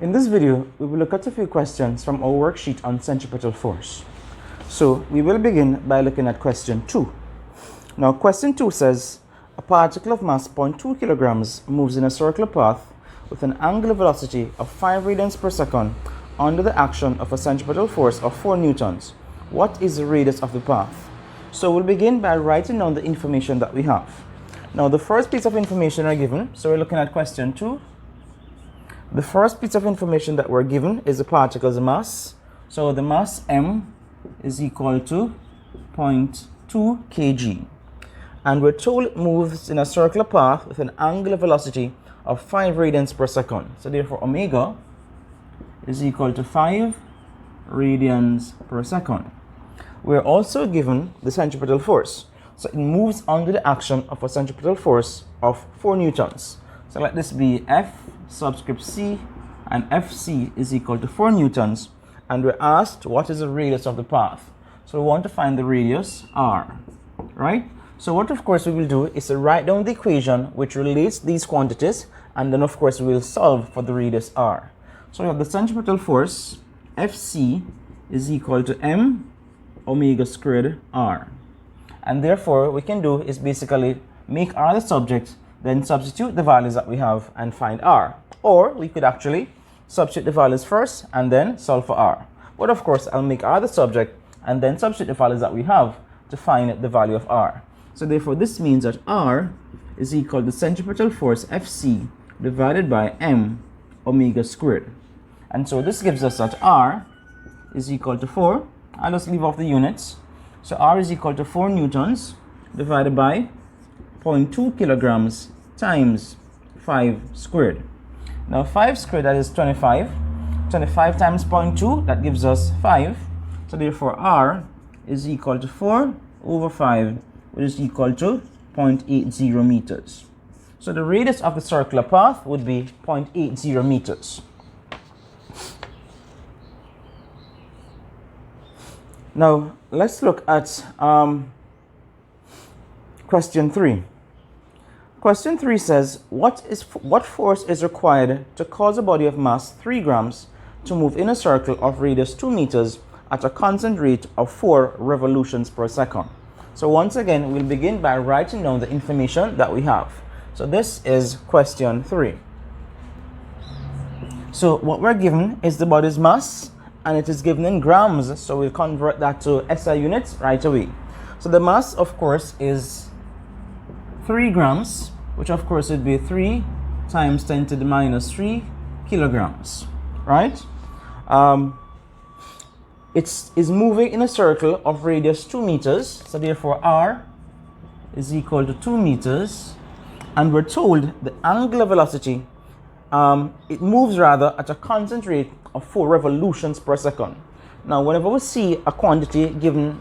In this video, we will look at a few questions from our worksheet on centripetal force. So we will begin by looking at question 2. Now question 2 says, a particle of mass 0.2 kilograms moves in a circular path with an angular velocity of 5 radians per second under the action of a centripetal force of 4 newtons. What is the radius of the path? So we'll begin by writing down the information that we have. Now the first piece of information are given, so we're looking at question 2. The first piece of information that we're given is the particle's mass. So the mass m is equal to 0.2 kg. And we're told it moves in a circular path with an angular velocity of 5 radians per second. So therefore omega is equal to 5 radians per second. We're also given the centripetal force. So it moves under the action of a centripetal force of 4 newtons. So let this be F subscript C, and Fc is equal to 4 newtons. And we're asked what is the radius of the path. So we want to find the radius r, right? So what of course we will do is to write down the equation which relates these quantities, and then of course we will solve for the radius r. So we have the centripetal force Fc is equal to m omega squared r. And therefore we can do is basically make r the subject, then substitute the values that we have and find r. Or we could actually substitute the values first and then solve for r. But of course I'll make r the subject and then substitute the values that we have to find the value of r. So therefore this means that r is equal to centripetal force Fc divided by m omega squared. And so this gives us that r is equal to 4. I'll just leave off the units. So r is equal to 4 newtons divided by 0.2 kilograms times 5 squared. Now 5 squared, that is 25. 25 times 0.2, that gives us 5. So therefore r is equal to 4 over 5, which is equal to 0.80 meters. So the radius of the circular path would be 0.80 meters. Now let's look at question 3. Question 3 says, what force is required to cause a body of mass 3 grams to move in a circle of radius 2 meters at a constant rate of 4 revolutions per second? So once again, we'll begin by writing down the information that we have. So this is question 3. So what we're given is the body's mass, and it is given in grams, so we'll convert that to SI units right away. So the mass, of course, is 3 grams, which of course would be 3 times 10 to the minus 3 kilograms, right? It is moving in a circle of radius 2 meters, so therefore r is equal to 2 meters, and we're told the angular velocity, it moves rather at a constant rate of 4 revolutions per second. Now whenever we see a quantity given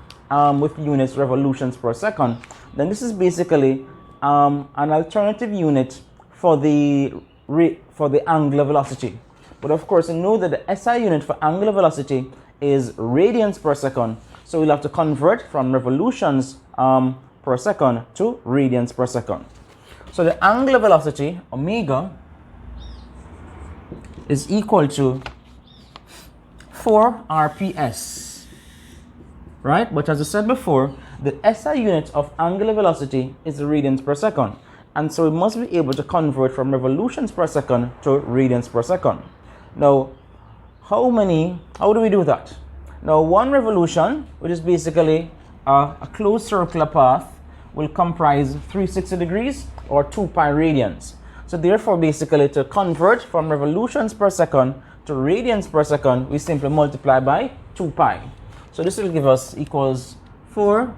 with units revolutions per second, then this is basically an alternative unit for the angular velocity. But of course you know that the SI unit for angular velocity is radians per second, so we'll have to convert from revolutions per second to radians per second. So the angular velocity omega is equal to 4 rps, right? But as I said before, the SI unit of angular velocity is radians per second, and so we must be able to convert from revolutions per second to radians per second. Now how do we do that? Now 1 revolution, which is basically a closed circular path, will comprise 360 degrees or 2 pi radians. So therefore basically to convert from revolutions per second to radians per second, we simply multiply by 2 pi. So this will give us equals 4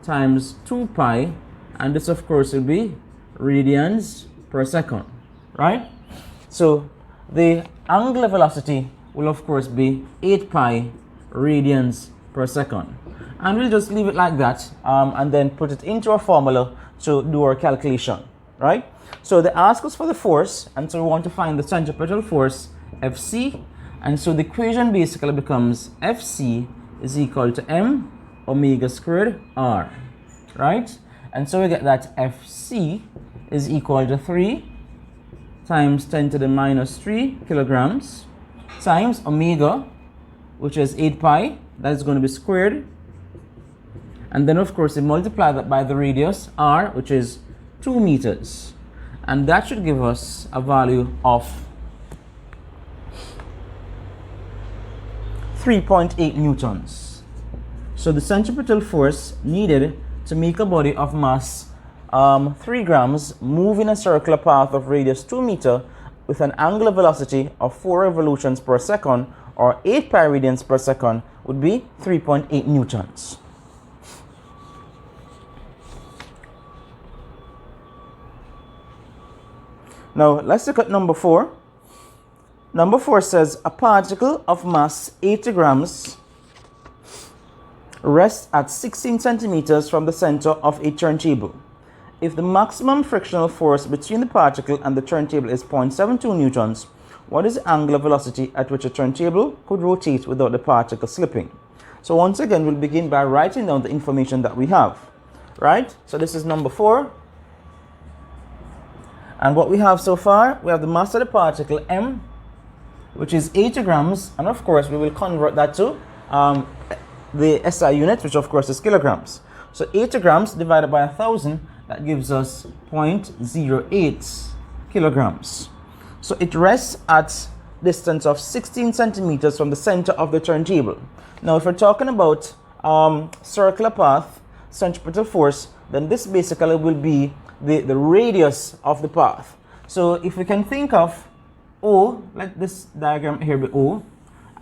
times 2 pi, and this of course will be radians per second, right? So the angular velocity will of course be 8 pi radians per second. And we'll just leave it like that and then put it into a formula to do our calculation, right? So they ask us for the force, and so we want to find the centripetal force Fc, and so the equation basically becomes Fc is equal to m omega squared r, right? And so we get that Fc is equal to 3 times 10 to the minus 3 kilograms times omega, which is 8 pi, that is going to be squared. And then, of course, we multiply that by the radius r, which is 2 meters. And that should give us a value of 3.8 newtons. So the centripetal force needed to make a body of mass 3 grams move in a circular path of radius 2 meter with an angular velocity of 4 revolutions per second or 8 pi radians per second would be 3.8 newtons. Now let's look at number 4. Number 4 says a particle of mass 80 grams rests at 16 centimeters from the center of a turntable. If the maximum frictional force between the particle and the turntable is 0.72 newtons, what is the angular velocity at which a turntable could rotate without the particle slipping? So once again, we'll begin by writing down the information that we have, right? So this is number 4. And what we have so far, we have the mass of the particle m, which is 80 grams, and of course we will convert that to the SI unit, which of course is kilograms. So 80 grams divided by 1,000, that gives us 0.08 kilograms. So it rests at distance of 16 centimeters from the center of the turntable. Now if we're talking about circular path, centripetal force, then this basically will be the radius of the path. So if we can think of O, let this diagram here be O,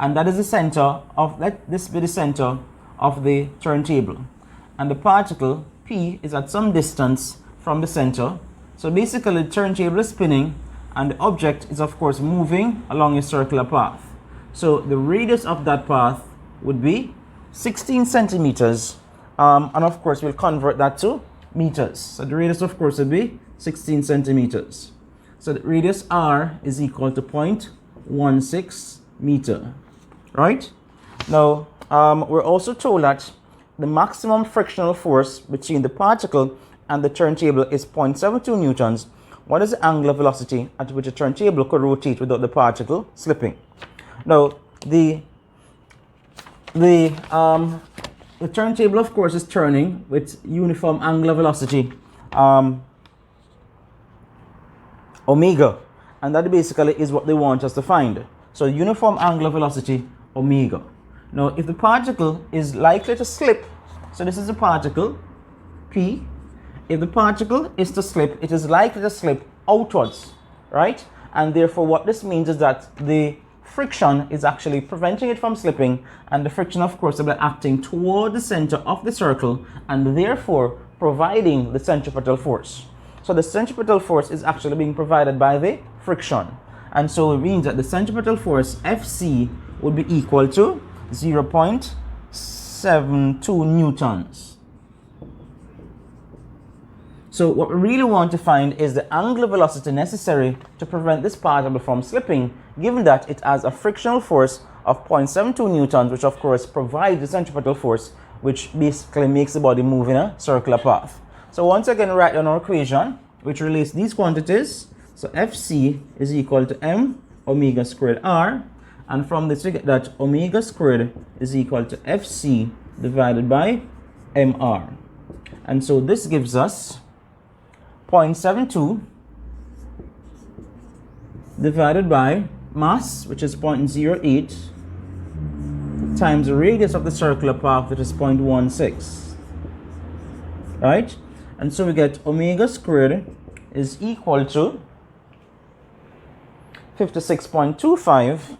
and that is the center of, let this be the center of the turntable. And the particle P is at some distance from the center. So basically the turntable is spinning and the object is of course moving along a circular path. So the radius of that path would be 16 centimeters. And of course we'll convert that to meters. So the radius of course would be 16 centimeters. So the radius r is equal to 0.16 meter, right? Now we're also told that the maximum frictional force between the particle and the turntable is 0.72 newtons. What is the angular velocity at which a turntable could rotate without the particle slipping? Now the turntable of course is turning with uniform angular velocity omega, and that basically is what they want us to find. So uniform angular velocity omega. Now if the particle is likely to slip, so this is the particle P, if the particle is to slip, it is likely to slip outwards, right? And therefore what this means is that the friction is actually preventing it from slipping, and the friction of course will be acting toward the center of the circle and therefore providing the centripetal force. So the centripetal force is actually being provided by the friction, and so it means that the centripetal force Fc would be equal to 0.72 newtons. So what we really want to find is the angular velocity necessary to prevent this particle from slipping, given that it has a frictional force of 0.72 newtons, which of course provides the centripetal force, which basically makes the body move in a circular path. So once again, write down our equation, which relates these quantities. So Fc is equal to m omega squared r, and from this we get that omega squared is equal to Fc divided by mr. And so this gives us 0.72 divided by mass, which is 0.08, times the radius of the circular path, which is 0.16, right? And so we get omega squared is equal to 56.25,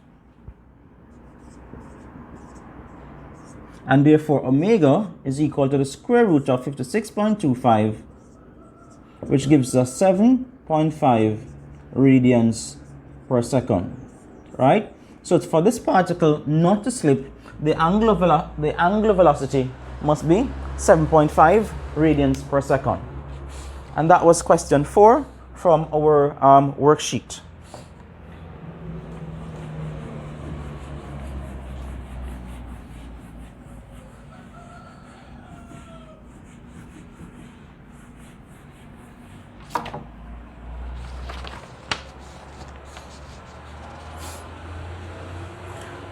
and therefore omega is equal to the square root of 56.25, which gives us 7.5 radians per second, right? So for this particle not to slip, the angular velocity must be 7.5 radians per second. And that was question 4 from our worksheet.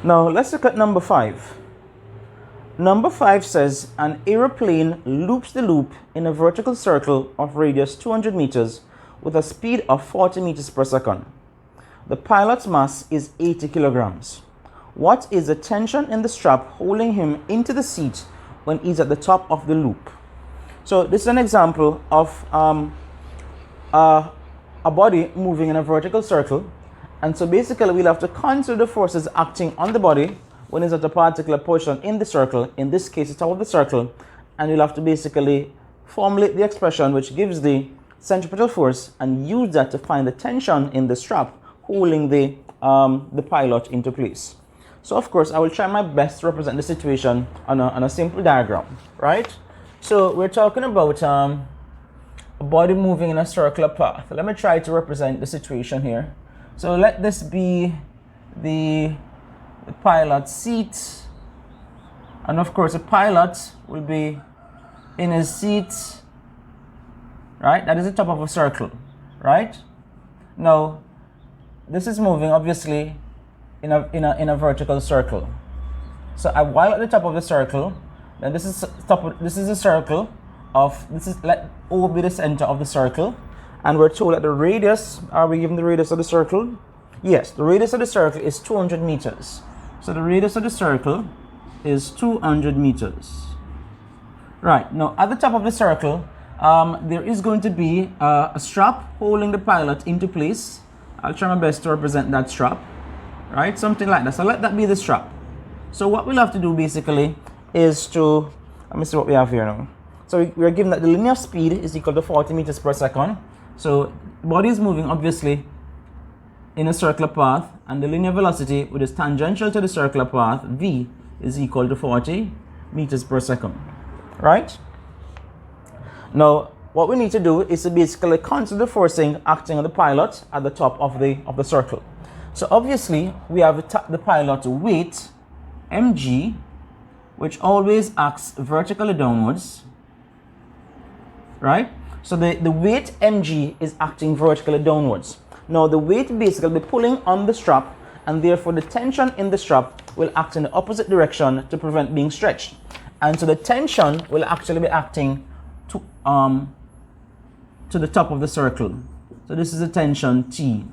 Now let's look at number 5. Number 5 says an aeroplane loops the loop in a vertical circle of radius 200 meters with a speed of 40 meters per second. The pilot's mass is 80 kilograms. What is the tension in the strap holding him into the seat when he's at the top of the loop? So this is an example of a body moving in a vertical circle. And so basically we'll have to consider the forces acting on the body when it's at a particular position in the circle, in this case the top of the circle, and you'll have to basically formulate the expression which gives the centripetal force and use that to find the tension in the strap holding the pilot into place. So of course I will try my best to represent the situation on a simple diagram, right? So we're talking about a body moving in a circular path. Let me try to represent the situation here. So let this be the pilot's seat, and of course the pilot will be in his seat, right? That is the top of a circle, right? Now this is moving obviously in a vertical circle. So while at the top of the circle, then this is the circle of let O be the center of the circle, and we're told that the radius, are we given the radius of the circle? Yes, the radius of the circle is 200 meters. So the radius of the circle is 200 meters. Right, now at the top of the circle, there is going to be a strap holding the pilot into place. I'll try my best to represent that strap, right? Something like that. So let that be the strap. So what we'll have to do basically is to, let me see what we have here now. So we're given that the linear speed is equal to 40 meters per second. So the body is moving obviously in a circular path, and the linear velocity, which is tangential to the circular path, v, is equal to 40 meters per second, right? Now what we need to do is to basically consider the forcing acting on the pilot at the top of the circle. So obviously we have the pilot weight mg, which always acts vertically downwards, right? So the weight mg is acting vertically downwards. Now the weight basically will be pulling on the strap, and therefore the tension in the strap will act in the opposite direction to prevent being stretched. And so the tension will actually be acting to the top of the circle. So this is the tension T,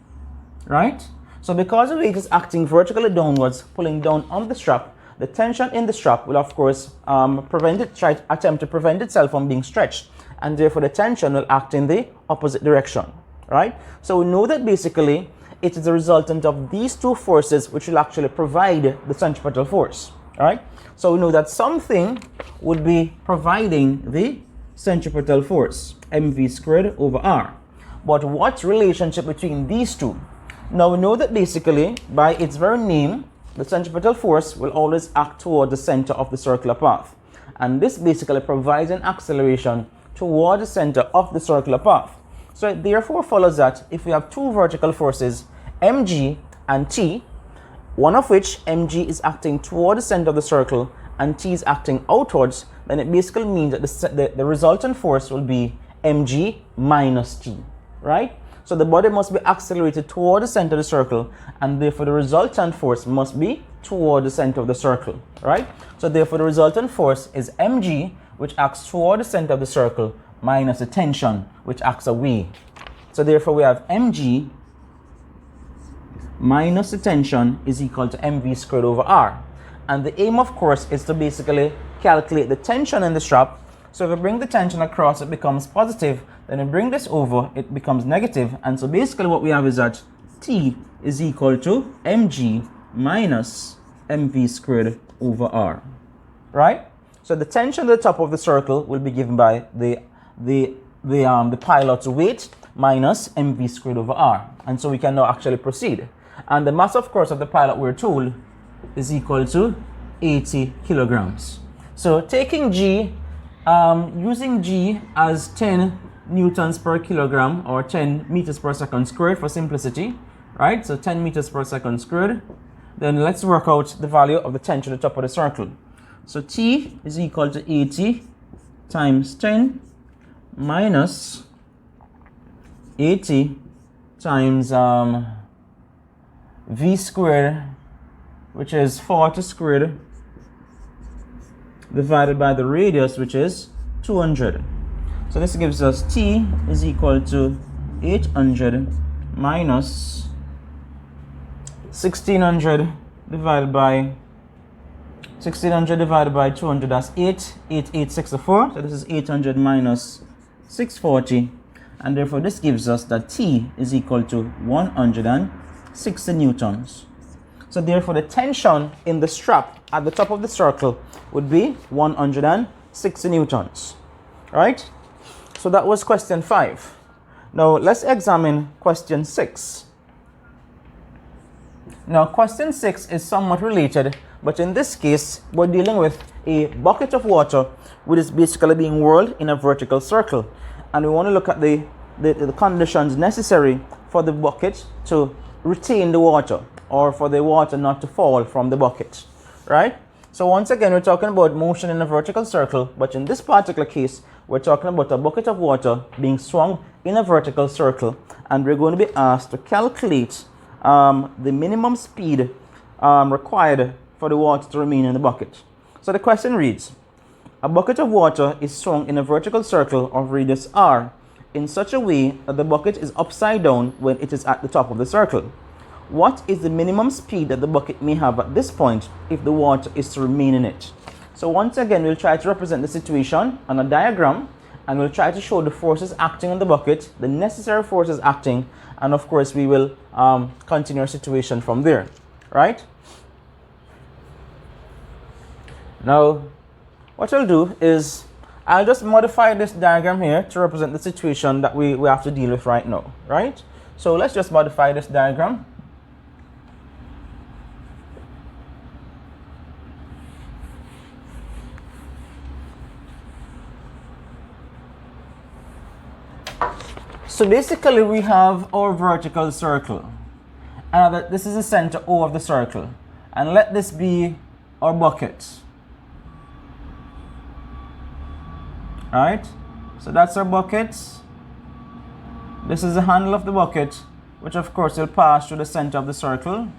right? So because the weight is acting vertically downwards, pulling down on the strap, the tension in the strap will of course attempt to prevent itself from being stretched, and therefore the tension will act in the opposite direction, right? So we know that basically it is a resultant of these two forces which will actually provide the centripetal force, right? So we know that something would be providing the centripetal force, mv squared over r. But what relationship between these two? Now we know that basically by its very name, the centripetal force will always act toward the center of the circular path, and this basically provides an acceleration toward the center of the circular path. So it therefore follows that if we have two vertical forces, mg and t, one of which mg is acting toward the center of the circle and t is acting outwards, then it basically means that the resultant force will be mg minus t, right? So the body must be accelerated toward the center of the circle, and therefore the resultant force must be toward the center of the circle, right? So therefore the resultant force is mg, which acts toward the center of the circle, minus the tension, which acts away. So therefore we have mg minus the tension is equal to mv squared over r. And the aim, of course, is to basically calculate the tension in the strap. So if we bring the tension across, it becomes positive. Then we bring this over, it becomes negative. And so basically what we have is that T is equal to mg minus mv squared over r, right? So the tension at the top of the circle will be given by the pilot's weight minus mv squared over r. And so we can now actually proceed. And the mass, of course, of the pilot, we're told, is equal to 80 kilograms. So taking G, using G as 10 newtons per kilogram, or 10 meters per second squared for simplicity, right? So 10 meters per second squared. Then let's work out the value of the tension at the top of the circle. So T is equal to 80 times 10 minus 80 times V squared, which is 40 squared, divided by the radius, which is 200. So this gives us T is equal to 800 minus 1600 divided by 200, that's 864. So this is 800 minus 640, and therefore this gives us that T is equal to 160 newtons. So therefore the tension in the strap at the top of the circle would be 160 newtons. Right? So that was question 5. Now let's examine question 6. Now question 6 is somewhat related, but in this case we're dealing with a bucket of water which is basically being whirled in a vertical circle, and we want to look at the conditions necessary for the bucket to retain the water, or for the water not to fall from the bucket, right? So once again, we're talking about motion in a vertical circle, but in this particular case, we're talking about a bucket of water being swung in a vertical circle, and we're going to be asked to calculate the minimum speed required for the water to remain in the bucket. So the question reads, a bucket of water is swung in a vertical circle of radius r in such a way that the bucket is upside down when it is at the top of the circle. What is the minimum speed that the bucket may have at this point if the water is to remain in it? So once again, we'll try to represent the situation on a diagram, and we'll try to show the forces acting on the bucket, the necessary forces acting, and of course we will continue our situation from there, right? Now, what I'll do is I'll just modify this diagram here to represent the situation that we have to deal with right now, right? So let's just modify this diagram. So basically we have our vertical circle, and this is the center O of the circle, and let this be our bucket. Alright, so that's our bucket. This is the handle of the bucket, which of course will pass through the center of the circle.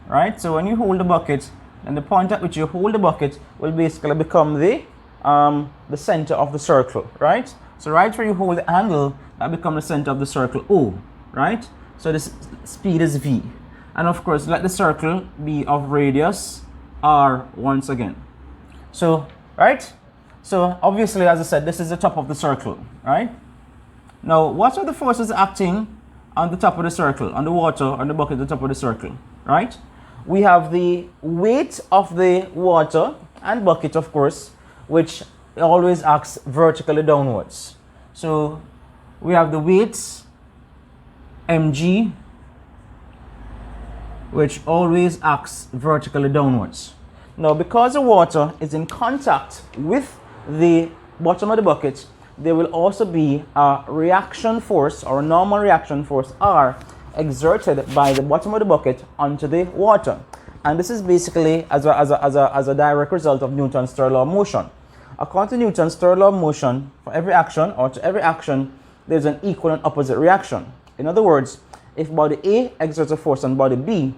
Right, so when you hold the bucket, then the point at which you hold the bucket will basically become the center of the circle. Right, so right where you hold the handle, that becomes the center of the circle O. Right, so this speed is V, and of course let the circle be of radius r once again. So right, so obviously, as I said, this is the top of the circle, right? Now, what are the forces acting on the top of the circle, on the water, on the bucket at the top of the circle, right? We have the weight of the water and bucket, of course, which always acts vertically downwards. So we have the weight, mg, which always acts vertically downwards. Now, because the water is in contact with the bottom of the bucket, there will also be a reaction force, or a normal reaction force R, exerted by the bottom of the bucket onto the water, and this is basically as a direct result of Newton's third law of motion. According to Newton's third law of motion, for every action, or to every action, there's an equal and opposite reaction. In other words, if body A exerts a force on body B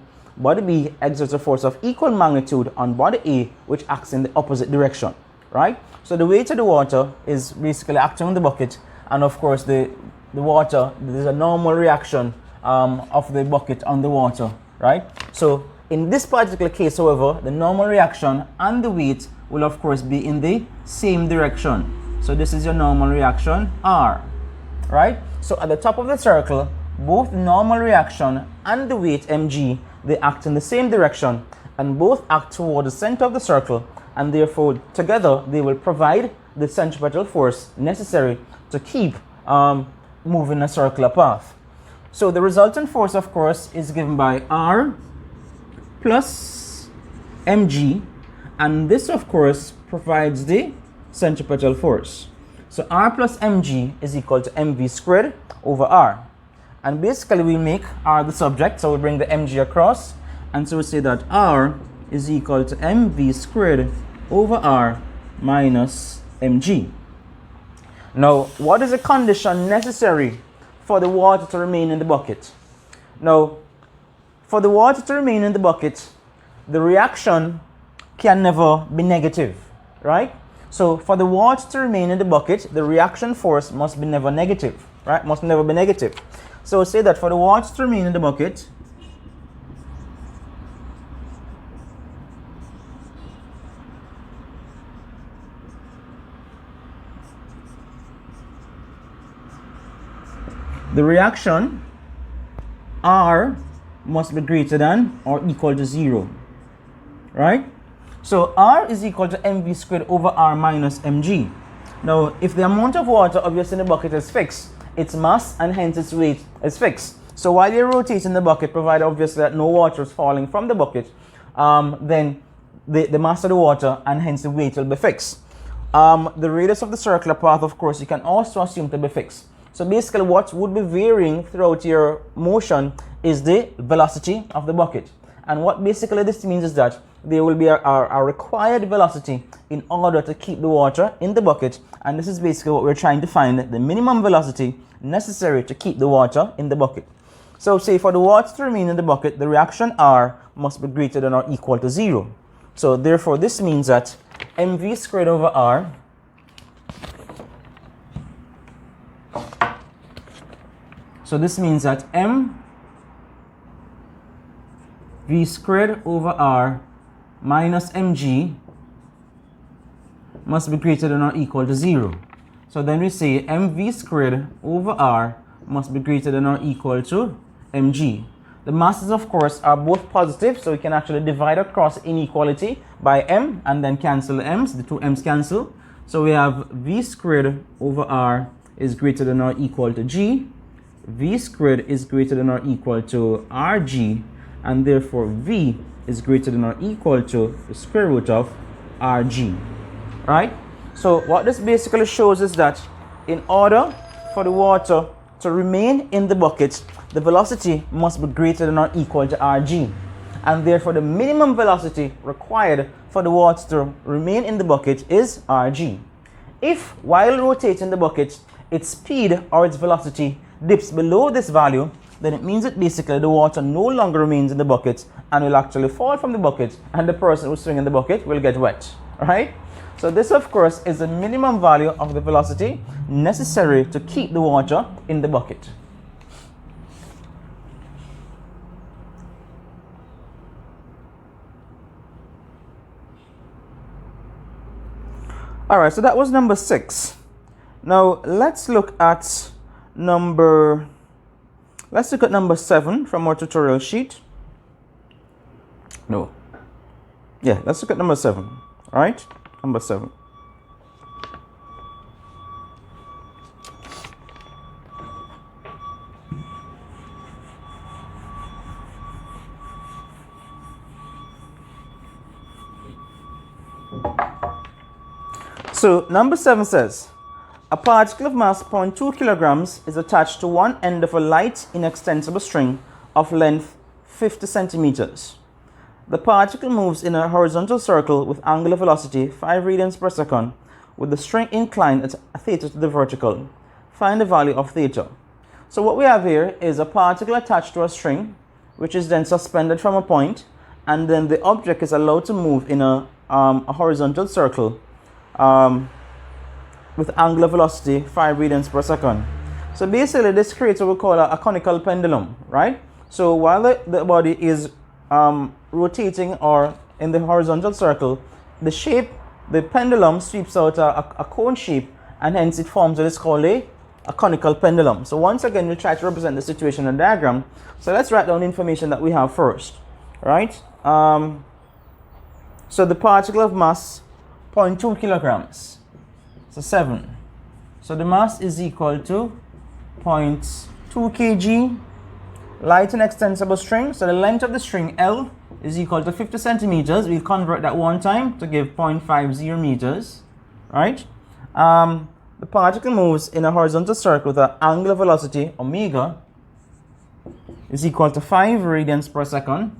exerts a force of equal magnitude on body A, which acts in the opposite direction. Right? So the weight of the water is basically acting on the bucket, and of course the water, there's a normal reaction of the bucket on the water, right? So in this particular case, however, the normal reaction and the weight will of course be in the same direction. So this is your normal reaction R, right? So at the top of the circle, both the normal reaction and the weight mg, they act in the same direction, and both act toward the center of the circle, and therefore together they will provide the centripetal force necessary to keep moving a circular path. So the resultant force, of course, is given by R plus mg, and this of course provides the centripetal force. So R plus mg is equal to mv squared over r, and basically we make R the subject, so we bring the mg across, and so we say that R is equal to mv squared over r minus mg. Now, what is the condition necessary for the water to remain in the bucket? Now, for the water to remain in the bucket, the reaction can never be negative, right? So for the water to remain in the bucket, the reaction force must be never negative, right? Must never be negative. So say that for the water to remain in the bucket, the reaction R must be greater than or equal to 0, right? So R is equal to mv squared over R minus mg. Now, if the amount of water obviously in the bucket is fixed, its mass and hence its weight is fixed. So while you're rotating the bucket, provided obviously that no water is falling from the bucket, then the mass of the water and hence the weight will be fixed. The radius of the circular path, of course, you can also assume to be fixed. So basically what would be varying throughout your motion is the velocity of the bucket. And what basically this means is that there will be a required velocity in order to keep the water in the bucket. And this is basically what we're trying to find, the minimum velocity necessary to keep the water in the bucket. So say for the water to remain in the bucket, the reaction R must be greater than or equal to 0. So therefore this means that mv squared over R So this means that mv squared over R minus mg must be greater than or equal to 0. So then we say mv squared over R must be greater than or equal to mg. The masses, of course, are both positive, so we can actually divide across inequality by m and then cancel the m's. The two m's cancel. So we have v squared over R is greater than or equal to g. V squared is greater than or equal to Rg, and therefore V is greater than or equal to the square root of Rg, right? So what this basically shows is that in order for the water to remain in the bucket, the velocity must be greater than or equal to Rg, and therefore the minimum velocity required for the water to remain in the bucket is Rg. If while rotating the bucket, its speed or its velocity dips below this value, then it means that basically the water no longer remains in the bucket and will actually fall from the bucket, and the person who's swinging the bucket will get wet, right? So this, of course, is the minimum value of the velocity necessary to keep the water in the bucket. All right, so that was number 6. Now let's look at number 7 from our tutorial sheet. Let's look at number 7. All right, number 7. So number 7 says, a particle of mass 0.2 kilograms is attached to one end of a light inextensible string of length 50 centimeters. The particle moves in a horizontal circle with angular velocity 5 radians per second, with the string inclined at theta to the vertical. Find the value of theta. So what we have here is a particle attached to a string, which is then suspended from a point, and then the object is allowed to move in a horizontal circle with angular velocity 5 radians per second. So basically this creates what we call a conical pendulum, right? So while the body is rotating or in the horizontal circle, the pendulum sweeps out a cone shape, and hence it forms what is called a conical pendulum. So once again, we'll try to represent the situation in a diagram. So let's write down the information that we have first, right? So the particle of mass 0.2 kilograms. So 7. So the mass is equal to 0.2 kg, light and extensible string. So the length of the string L is equal to 50 centimeters. We'll convert that one time to give 0.50 meters, right? The particle moves in a horizontal circle with an angular velocity omega is equal to 5 radians per second.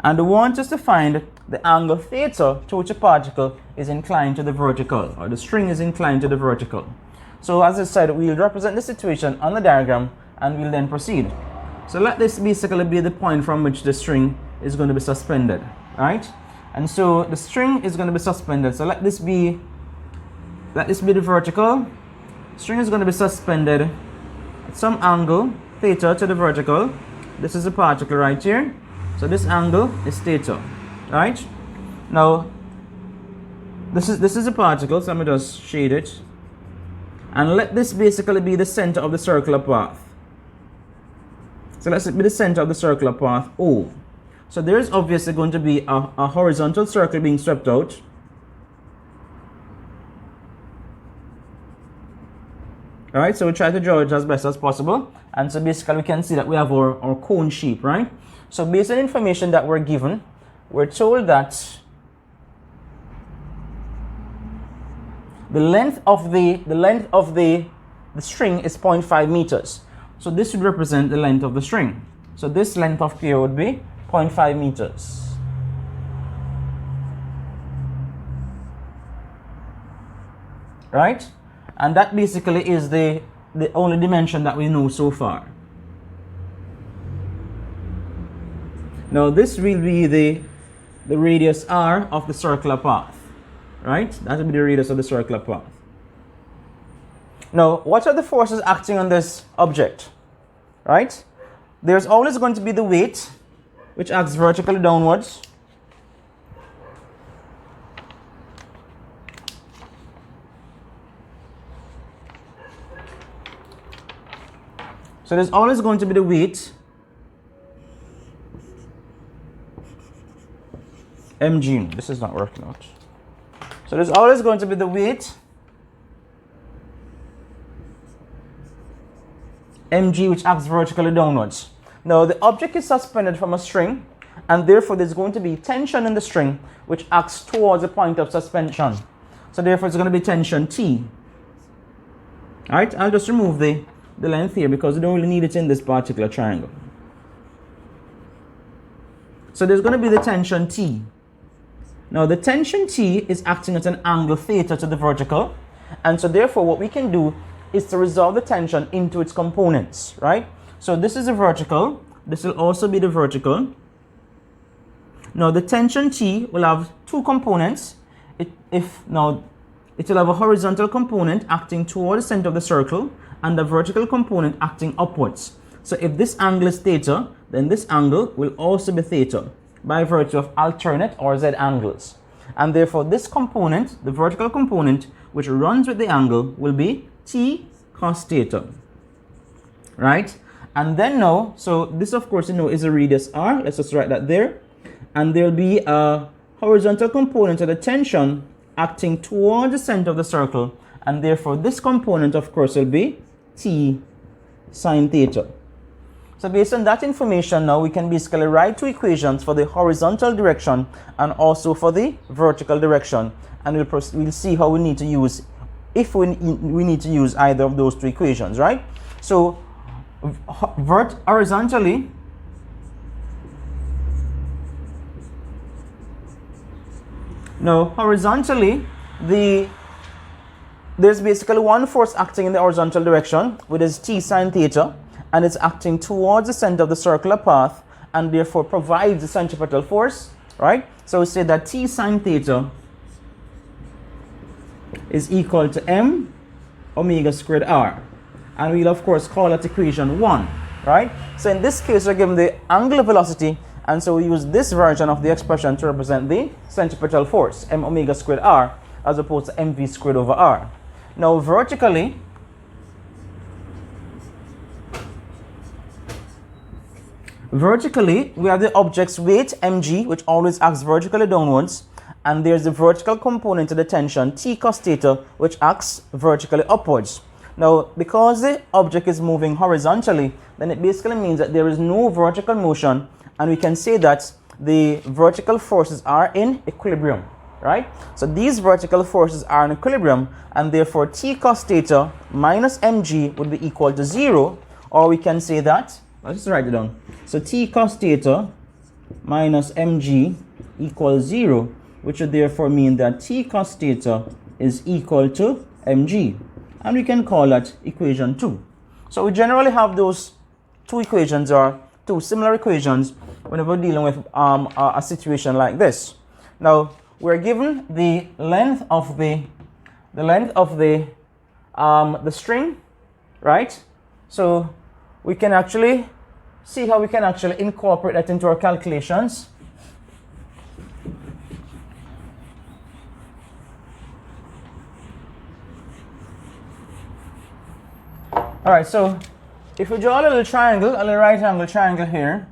And we want us to find the angle theta to which a particle is inclined to the vertical, or the string is inclined to the vertical. So as I said, we'll represent the situation on the diagram and we'll then proceed. So let this basically be the point from which the string is going to be suspended, right? And so the string is going to be suspended. So let this be the vertical. String is going to be suspended at some angle, theta, to the vertical. This is a particle right here. So this angle is theta, right? Now, this is a particle, so let me just shade it. And let this basically be the center of the circular path. So let's be the center of the circular path O. So there is obviously going to be a horizontal circle being swept out. Alright, so we try to draw it as best as possible. And so basically we can see that we have our cone shape, right? So based on information that we're given, we're told that the length of the string is 0.5 meters. So this would represent the length of the string. So this length of here would be 0.5 meters. Right? And that basically is the only dimension that we know so far. Now this will be the radius r of the circular path. Right? That will be the radius of the circular path. Now, what are the forces acting on this object? Right? There's always going to be the weight, which acts vertically downwards. So there's always going to be the weight, mg. This is not working out. So there's always going to be the weight, mg, which acts vertically downwards. Now the object is suspended from a string, and therefore there's going to be tension in the string, which acts towards the point of suspension. So therefore it's going to be tension T. Alright, I'll just remove the length here because we don't really need it in this particular triangle. So there's going to be the tension T. Now the tension T is acting at an angle theta to the vertical, and so therefore what we can do is to resolve the tension into its components, right? So this is a vertical, this will also be the vertical. Now the tension T will have two components. It will have a horizontal component acting toward the center of the circle and a vertical component acting upwards. So if this angle is theta, then this angle will also be theta by virtue of alternate or z angles. And therefore this component, the vertical component, which runs with the angle, will be T cos theta. Right? And then now, so this of course is a radius r. Let's just write that there. And there'll be a horizontal component of the tension acting towards the center of the circle. And therefore this component of course will be T sine theta. So based on that information now we can basically write two equations for the horizontal direction and also for the vertical direction. And we'll see how we need to use, if we need to use either of those two equations, right? So horizontally, there's basically one force acting in the horizontal direction, which is T sine theta, and it's acting towards the center of the circular path and therefore provides the centripetal force, right? So we say that T sine theta is equal to m omega squared r. And we'll of course call that equation 1, right? So in this case we're given the angular velocity, and so we use this version of the expression to represent the centripetal force, m omega squared r, as opposed to mv squared over r. Now vertically, we have the object's weight mg, which always acts vertically downwards, and there's the vertical component of the tension T cos theta, which acts vertically upwards. Now because the object is moving horizontally, then it basically means that there is no vertical motion, and we can say that the vertical forces are in equilibrium, right? So these vertical forces are in equilibrium, and therefore T cos theta minus mg would be equal to 0, or we can say that, let's just write it down. So T cos theta minus mg equals 0, which would therefore mean that T cos theta is equal to mg. And we can call that equation 2. So we generally have those two equations or two similar equations whenever we're dealing with a situation like this. Now we're given the length of the string, right? So we can actually see how we can actually incorporate that into our calculations. All right, so if we draw a little triangle, a little right angle triangle here,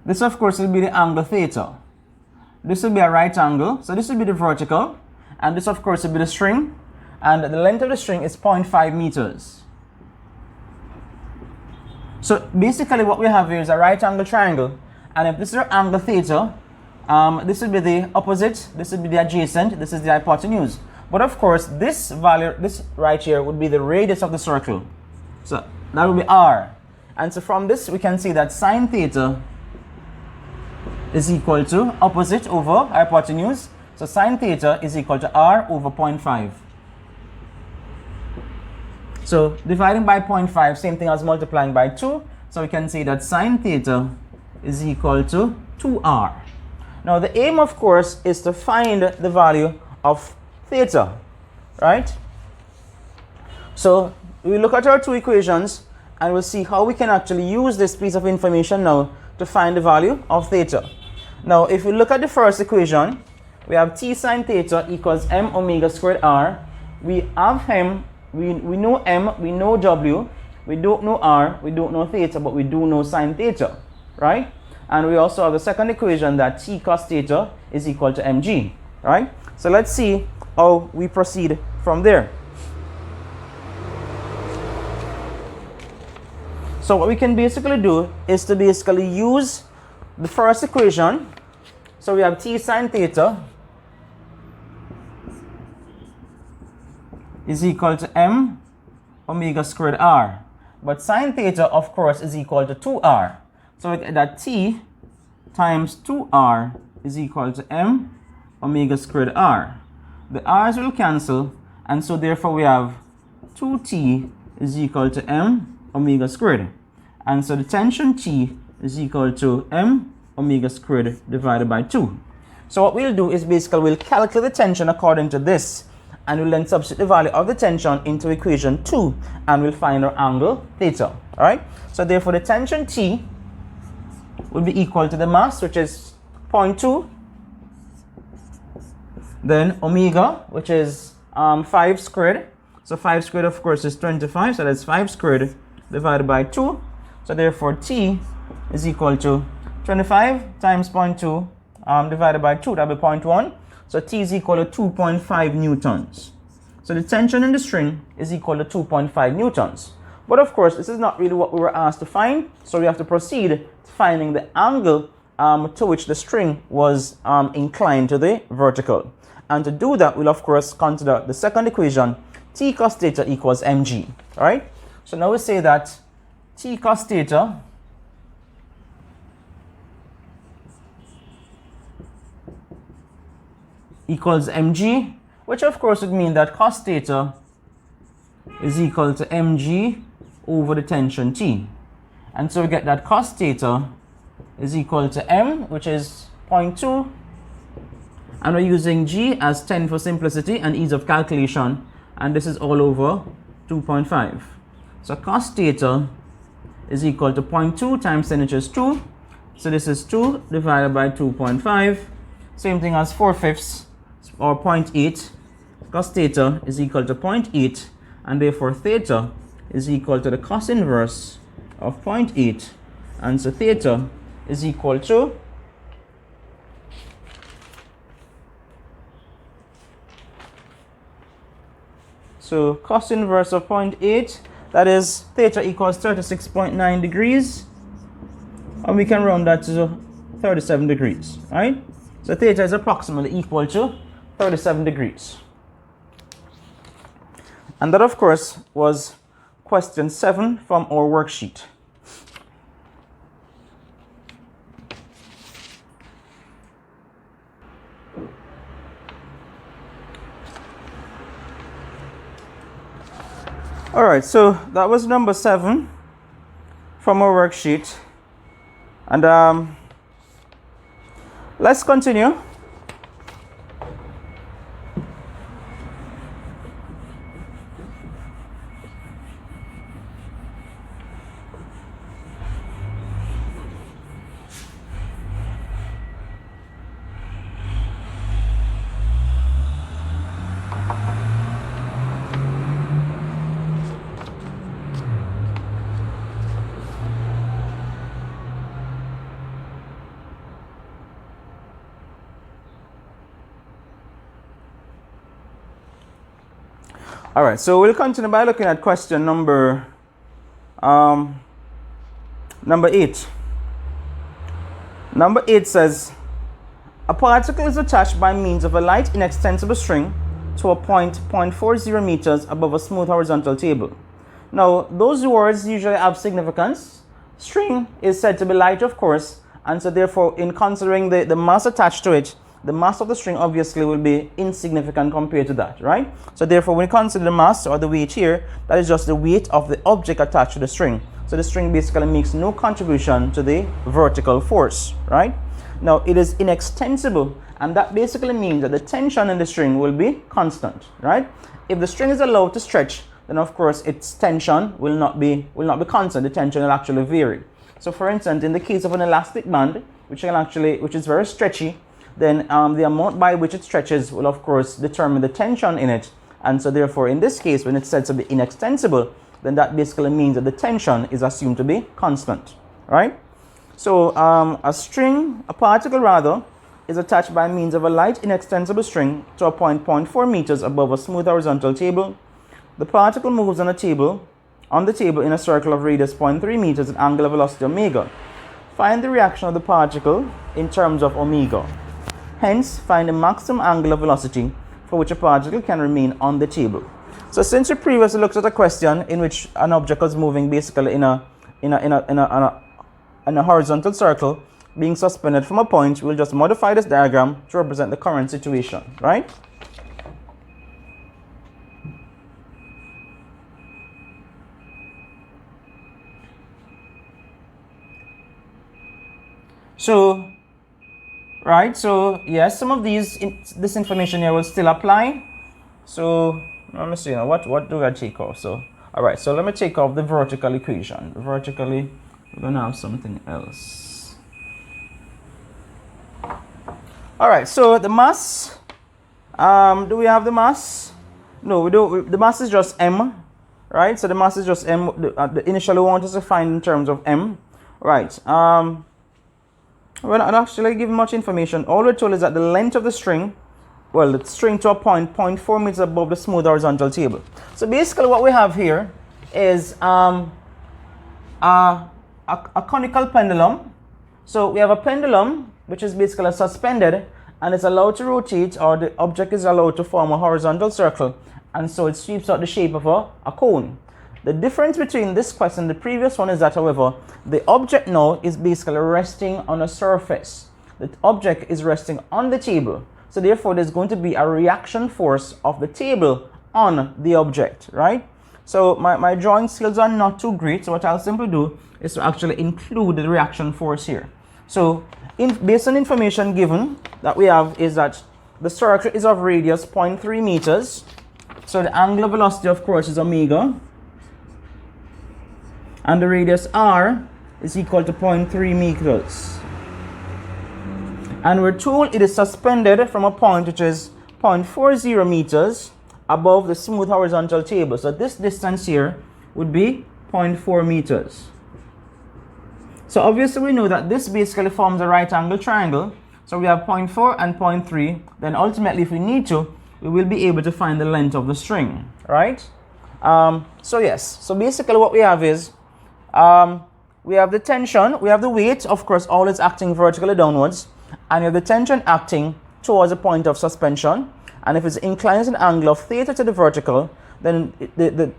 this of course will be the angle theta. This will be a right angle, so this will be the vertical, and this of course will be the string, and the length of the string is 0.5 meters. So basically what we have here is a right angle triangle, and if this is our angle theta, this will be the opposite, this will be the adjacent, this is the hypotenuse. But of course this value, this right here, would be the radius of the circle. So that would be r. And so from this we can see that sine theta is equal to opposite over hypotenuse. So sine theta is equal to r over 0.5. So dividing by 0.5, same thing as multiplying by 2. So we can see that sine theta is equal to 2r. Now the aim of course is to find the value of theta, right? So we look at our two equations and we'll see how we can actually use this piece of information now to find the value of theta. Now if we look at the first equation, we have t sine theta equals m omega squared r. We have m, we know m, we know w, we don't know r, we don't know theta, but we do know sine theta, right? And we also have the second equation that t cos theta is equal to mg, right? So let's see how we proceed from there. So what we can basically do is to basically use the first equation. So we have t sine theta is equal to m omega squared r. But sine theta, of course, is equal to 2r. So that t times 2r is equal to m omega squared r. The r's will cancel, and so therefore we have 2t is equal to m omega squared. And so the tension T is equal to m omega squared divided by 2. So what we'll do is basically we'll calculate the tension according to this, and we'll then substitute the value of the tension into equation 2, and we'll find our angle theta. All right? So therefore the tension T will be equal to the mass, which is 0.2, then omega, which is 5 squared. So 5 squared of course is 25, so that's 5 squared divided by 2. So therefore T is equal to 25 times 0.2 divided by 2, that will be 0.1. So T is equal to 2.5 newtons. So the tension in the string is equal to 2.5 newtons. But of course, this is not really what we were asked to find, so we have to proceed to finding the angle to which the string was inclined to the vertical. And to do that, we'll of course consider the second equation, t cos theta equals mg. All right? So now we say that t cos theta equals mg, which of course would mean that cos theta is equal to mg over the tension T. And so we get that cos theta is equal to m, which is 0.2, and we're using g as 10 for simplicity and ease of calculation, and this is all over 2.5. So cos theta is equal to 0.2 times 10 which is 2. So this is 2 divided by 2.5. Same thing as 4/5 or 0.8. Cos theta is equal to 0.8, and therefore theta is equal to the cos inverse of 0.8. And so theta is equal to cos inverse of 0.8, that is theta equals 36.9 degrees, and we can round that to 37 degrees, right? So theta is approximately equal to 37 degrees. And that of course was question 7 from our worksheet. All right, so that was number 7 from our worksheet. And let's continue. All right, so we'll continue by looking at question number 8. Number 8 says, a particle is attached by means of a light inextensible string to a point 0.40 meters above a smooth horizontal table. Now, those words usually have significance. String is said to be light, of course, and so therefore, in considering the mass attached to it, the mass of the string obviously will be insignificant compared to that, right? So therefore, when we consider the mass or the weight here, that is just the weight of the object attached to the string. So the string basically makes no contribution to the vertical force, right? Now, it is inextensible, and that basically means that the tension in the string will be constant, right? If the string is allowed to stretch, then of course its tension will not be constant. The tension will actually vary. So for instance, in the case of an elastic band, which is very stretchy, then the amount by which it stretches will of course determine the tension in it. And so therefore, in this case, when it's said to be inextensible, then that basically means that the tension is assumed to be constant, right? So a particle rather, is attached by means of a light inextensible string to a point 0.4 meters above a smooth horizontal table. The particle moves on the table in a circle of radius 0.3 meters at angular velocity omega. Find the reaction of the particle in terms of omega. Hence, find the maximum angular velocity for which a particle can remain on the table. So since we previously looked at a question in which an object was moving basically in a horizontal circle being suspended from a point, we'll just modify this diagram to represent the current situation, right? So yes, some of this information here will still apply. So let me see now, what do I take off? So all right, so let me take off the vertical equation. Vertically, we're gonna have something else. All right, so the mass, do we have the mass? No, we don't. The mass is just m, right? So the mass is just m. Initially we want us to find in terms of m, right? We're not actually giving much information. All we're told is that the length of the string, the string to a point 0.4 meters above the smooth horizontal table. So basically what we have here is a conical pendulum. So we have a pendulum which is basically suspended and it's allowed to rotate, or the object is allowed to form a horizontal circle, and so it sweeps out the shape of a cone. The difference between this question and the previous one is that, however, the object now is basically resting on a surface. The object is resting on the table. So therefore, there's going to be a reaction force of the table on the object, right? So my drawing skills are not too great. So what I'll simply do is to actually include the reaction force here. So based on information given that we have is that the circle is of radius 0.3 meters. So the angular velocity, of course, is omega. And the radius r is equal to 0.3 meters. And we're told it is suspended from a point which is 0.40 meters above the smooth horizontal table. So this distance here would be 0.4 meters. So obviously we know that this basically forms a right angle triangle. So we have 0.4 and 0.3. Then ultimately, if we need to, we will be able to find the length of the string, right? So yes, so basically what we have is we have the tension, we have the weight, of course, always acting vertically downwards, and you have the tension acting towards a point of suspension. And if it's inclined at an angle of theta to the vertical, then the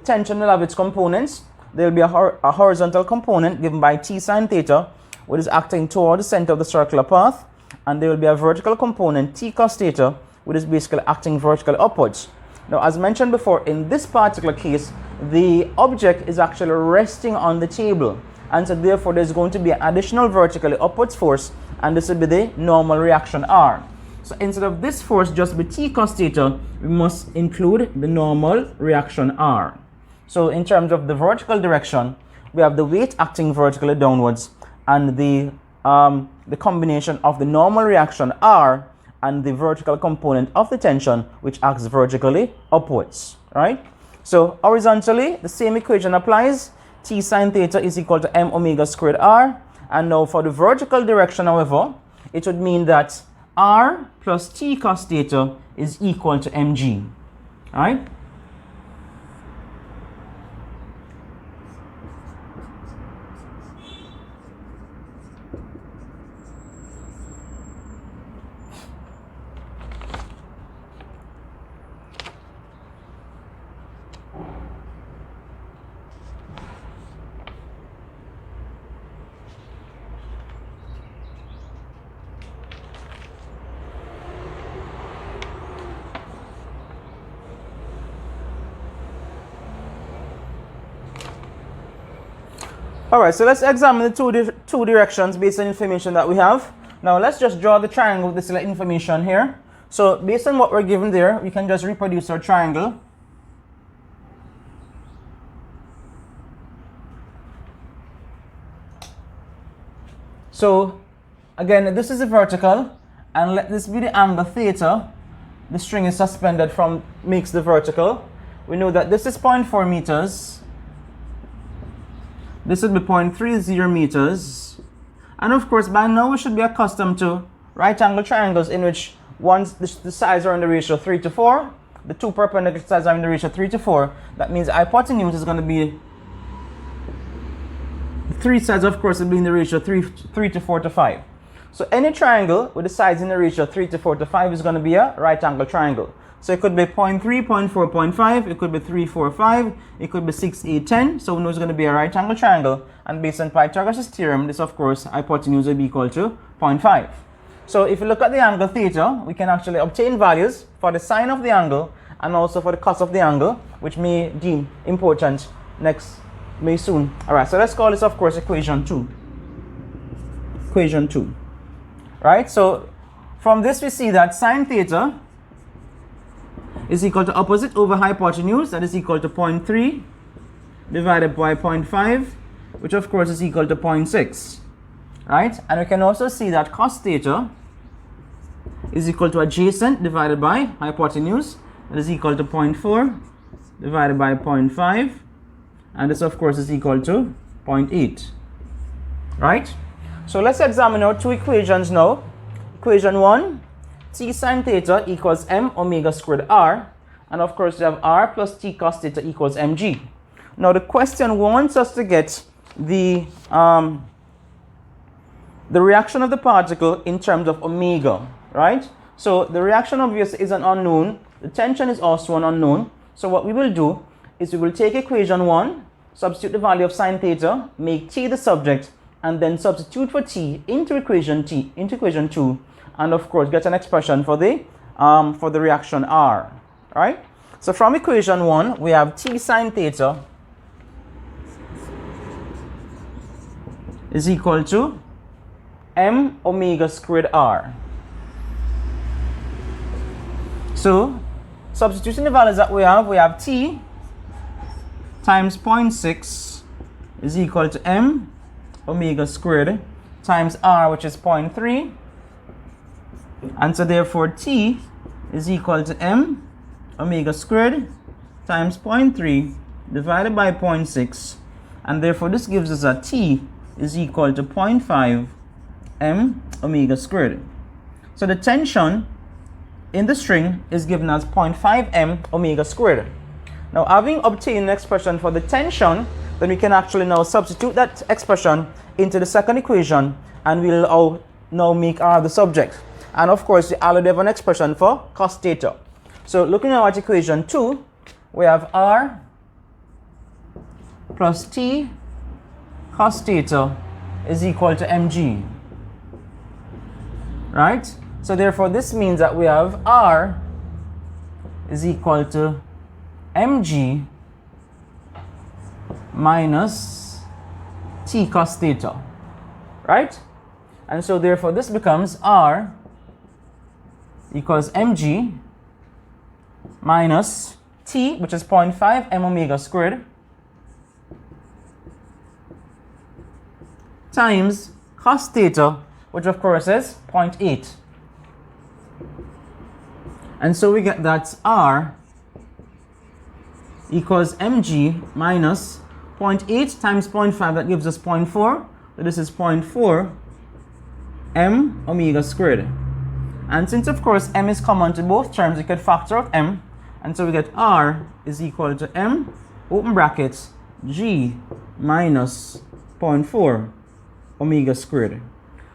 tension will have its components. There will be a horizontal component given by t sine theta, which is acting toward the center of the circular path, and there will be a vertical component t cos theta, which is basically acting vertically upwards. Now, as mentioned before, in this particular case, the object is actually resting on the table, and so therefore there's going to be an additional vertically upwards force, and this will be the normal reaction R. So instead of this force just be T cos theta, we must include the normal reaction R. So in terms of the vertical direction, we have the weight acting vertically downwards, and the combination of the normal reaction R and the vertical component of the tension, which acts vertically upwards, right? So horizontally, the same equation applies. T sine theta is equal to m omega squared R. And now for the vertical direction, however, it would mean that R plus T cos theta is equal to mg, right? All right, so let's examine the two directions based on information that we have. Now let's just draw the triangle with this little information here. So based on what we're given there, we can just reproduce our triangle. So again, this is the vertical, and let this be the angle theta. The string is suspended from makes the vertical. We know that this is 0.4 meters. This would be 0.30 meters. And of course, by now we should be accustomed to right angle triangles in which the sides are in the ratio 3 to 4. The two perpendicular sides are in the ratio 3 to 4. That means the hypotenuse is going to be, the three sides of course will be in the ratio 3 to 4 to 5. So any triangle with the sides in the ratio 3 to 4 to 5 is going to be a right angle triangle. So it could be 0.3, 0.4, 0.5, it could be 3, 4, 5, it could be 6, 8, 10. So we know it's going to be a right angle triangle. And based on Pythagoras' theorem, this of course, hypotenuse will be equal to 0.5. So if you look at the angle theta, we can actually obtain values for the sine of the angle and also for the cos of the angle, which may deem important may soon. All right, so let's call this of course equation 2. Equation 2. Right, so from this we see that sine theta is equal to opposite over hypotenuse, that is equal to 0.3 divided by 0.5, which of course is equal to 0.6, right? And we can also see that cos theta is equal to adjacent divided by hypotenuse, that is equal to 0.4 divided by 0.5, and this of course is equal to 0.8, right? So let's examine our two equations now. Equation 1, T sine theta equals m omega squared R, and of course you have R plus T cos theta equals mg. Now the question wants us to get the reaction of the particle in terms of omega, right? So the reaction obviously is an unknown, the tension is also an unknown. So what we will do is we will take equation 1, substitute the value of sine theta, make T the subject, and then substitute for T into equation 2, and of course get an expression for the reaction R, right? So from equation 1, we have T sine theta is equal to m omega squared R. So substituting the values that we have T times 0.6 is equal to m omega squared times R, which is 0.3. And so therefore T is equal to m omega squared times 0.3 divided by 0.6, and therefore this gives us a T is equal to 0.5 m omega squared. So the tension in the string is given as 0.5 m omega squared. Now having obtained an expression for the tension, then we can actually now substitute that expression into the second equation, and we'll now make R the subject. And of course, we already have an expression for cos theta. So looking at equation 2, we have R plus T cos theta is equal to mg, right? So therefore, this means that we have R is equal to mg minus t cos theta, right? And so therefore this becomes r equals mg minus t, which is 0.5 m omega squared, times cos theta, which of course is 0.8. And so we get that r equals mg minus 0.8 times 0.5, that gives us 0.4. So this is 0.4 m omega squared. And since of course m is common to both terms, we could factor out m. And so we get r is equal to m, open brackets, g minus 0.4 omega squared.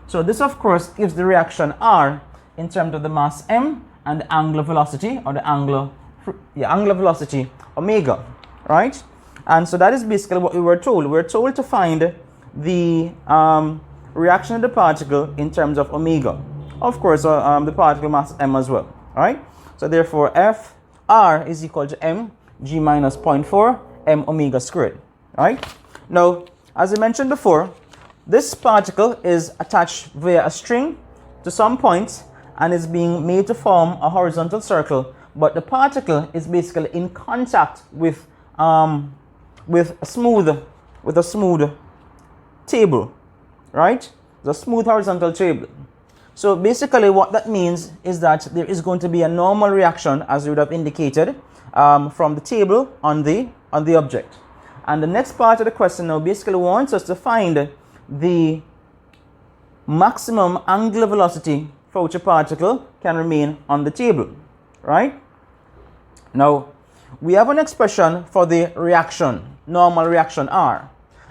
So this of course gives the reaction r in terms of the mass m and the angular velocity, or the angular velocity omega, right? And so that is basically what we were told. We were told to find the reaction of the particle in terms of omega. Of course, the particle mass m as well, right? So therefore r is equal to m g minus 0.4 m omega squared, right? Now, as I mentioned before, this particle is attached via a string to some point and is being made to form a horizontal circle, but the particle is basically in contact with a smooth table, right? The smooth horizontal table. So basically what that means is that there is going to be a normal reaction, as we would have indicated, from the table on the object. And the next part of the question now basically wants us to find the maximum angular velocity for which a particle can remain on the table, right? Now, we have an expression for the reaction, normal reaction r.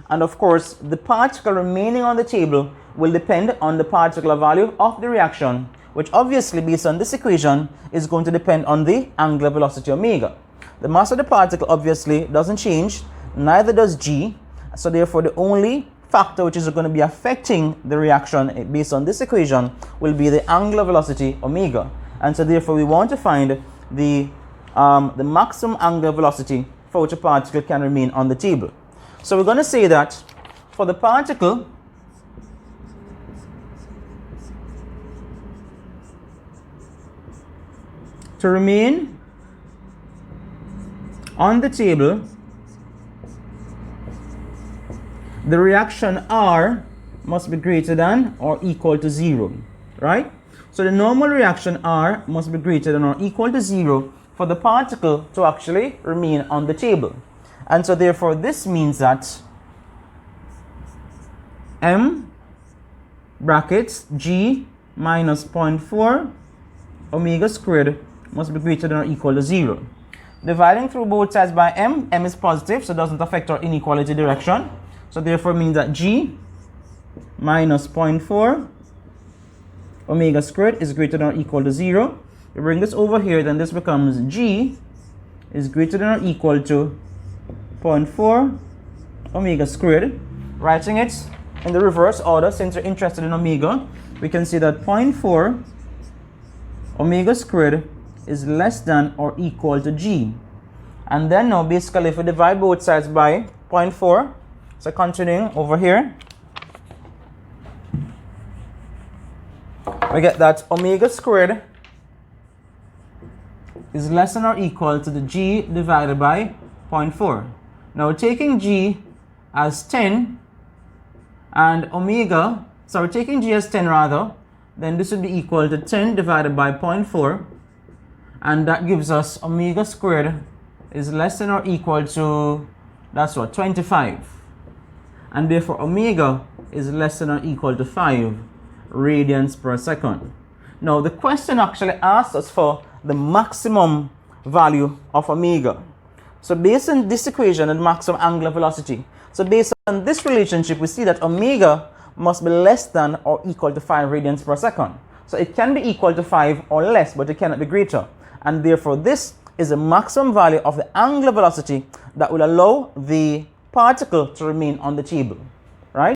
And of course, the particle remaining on the table will depend on the particular value of the reaction, which obviously, based on this equation, is going to depend on the angular velocity omega. The mass of the particle obviously doesn't change, neither does g. So therefore, the only factor which is going to be affecting the reaction based on this equation will be the angular velocity omega. And so therefore, we want to find the maximum angular velocity for which a particle can remain on the table. So we're going to say that for the particle to remain on the table, the reaction r must be greater than or equal to 0, right? So the normal reaction r must be greater than or equal to 0 for the particle to actually remain on the table. And so therefore this means that m brackets g minus 0.4 omega squared must be greater than or equal to 0. Dividing through both sides by m is positive, so it doesn't affect our inequality direction. So therefore means that g minus 0.4 omega squared is greater than or equal to 0. We bring this over here, then this becomes g is greater than or equal to 0.4 omega squared. Writing it in the reverse order, since we're interested in omega, we can see that 0.4 omega squared is less than or equal to g. And then now basically if we divide both sides by 0.4, so continuing over here, we get that omega squared is less than or equal to the g divided by 0.4. Now taking g as 10 and omega, so we're taking g as 10 rather, then this would be equal to 10 divided by 0.4, and that gives us omega squared is less than or equal to, that's what, 25. And therefore omega is less than or equal to 5 radians per second. Now the question actually asks us for the maximum value of omega. So based on this equation and maximum angular velocity, so based on this relationship, we see that omega must be less than or equal to 5 radians per second. So it can be equal to 5 or less, but it cannot be greater. And therefore this is the maximum value of the angular velocity that will allow the particle to remain on the table.